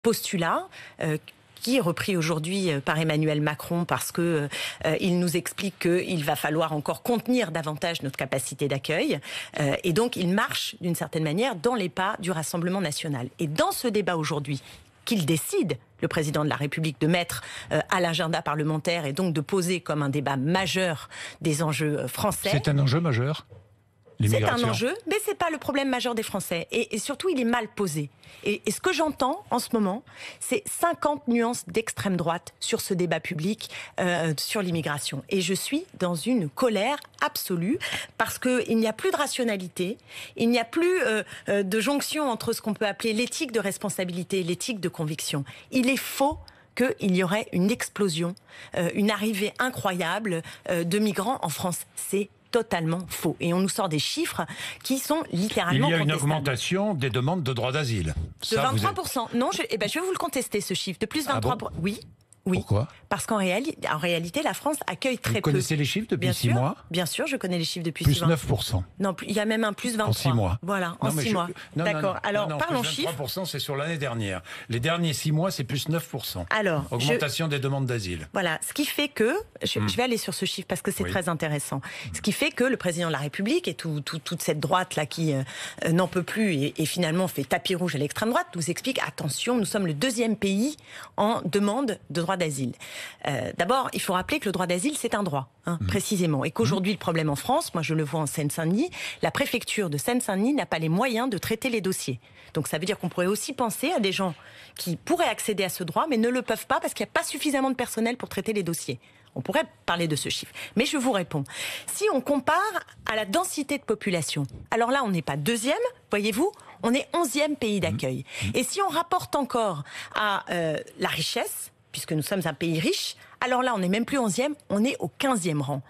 postulat qui est repris aujourd'hui par Emmanuel Macron parce que il nous explique qu'il va falloir encore contenir davantage notre capacité d'accueil. Et donc, il marche d'une certaine manière dans les pas du Rassemblement national. Et dans ce débat aujourd'hui, qu'il décide, le président de la République, de mettre à l'agenda parlementaire et donc de poser comme un débat majeur des enjeux français. C'est un enjeu majeur ? C'est un enjeu, mais ce n'est pas le problème majeur des Français. Et surtout, il est mal posé. Et ce que j'entends en ce moment, c'est 50 nuances d'extrême droite sur ce débat public sur l'immigration. Et je suis dans une colère absolue parce qu'il n'y a plus de rationalité, il n'y a plus de jonction entre ce qu'on peut appeler l'éthique de responsabilité et l'éthique de conviction. Il est faux qu'il y aurait une explosion, une arrivée incroyable de migrants en France. C'est totalement faux. Et on nous sort des chiffres qui sont littéralement contestables. Il y a une augmentation des demandes de droit d'asile. De 23%. Non, je vais vous le contester, ce chiffre. De plus 23%. Ah bon ? Oui. Oui. Pourquoi ? Parce qu'en réalité, la France accueille très peu. Vous connaissez les chiffres depuis 6 mois ? Bien sûr, je connais les chiffres depuis 6 mois. Plus 9%. Non, il y a même un plus 23%. En 6 mois. Voilà, en 6 mois. D'accord. Alors, parlons chiffres. 23%, c'est sur l'année dernière. Les derniers 6 mois, c'est plus 9%. Alors, augmentation des demandes d'asile. Voilà, ce qui fait que, je vais aller sur ce chiffre parce que c'est très intéressant. Ce qui fait que le président de la République et toute cette droite-là qui n'en peut plus et finalement fait tapis rouge à l'extrême droite, nous explique, attention, nous sommes le 2e pays en demande de droit d'asile. D'abord, il faut rappeler que le droit d'asile, c'est un droit, précisément. Et qu'aujourd'hui, le problème en France, moi je le vois en Seine-Saint-Denis, la préfecture de Seine-Saint-Denis n'a pas les moyens de traiter les dossiers. Donc ça veut dire qu'on pourrait aussi penser à des gens qui pourraient accéder à ce droit, mais ne le peuvent pas parce qu'il n'y a pas suffisamment de personnel pour traiter les dossiers. On pourrait parler de ce chiffre. Mais je vous réponds. Si on compare à la densité de population, alors là, on n'est pas 2e, voyez-vous, on est 11e pays d'accueil. Et si on rapporte encore à la richesse, puisque nous sommes un pays riche, alors là, on n'est même plus 11e, on est au 15e rang.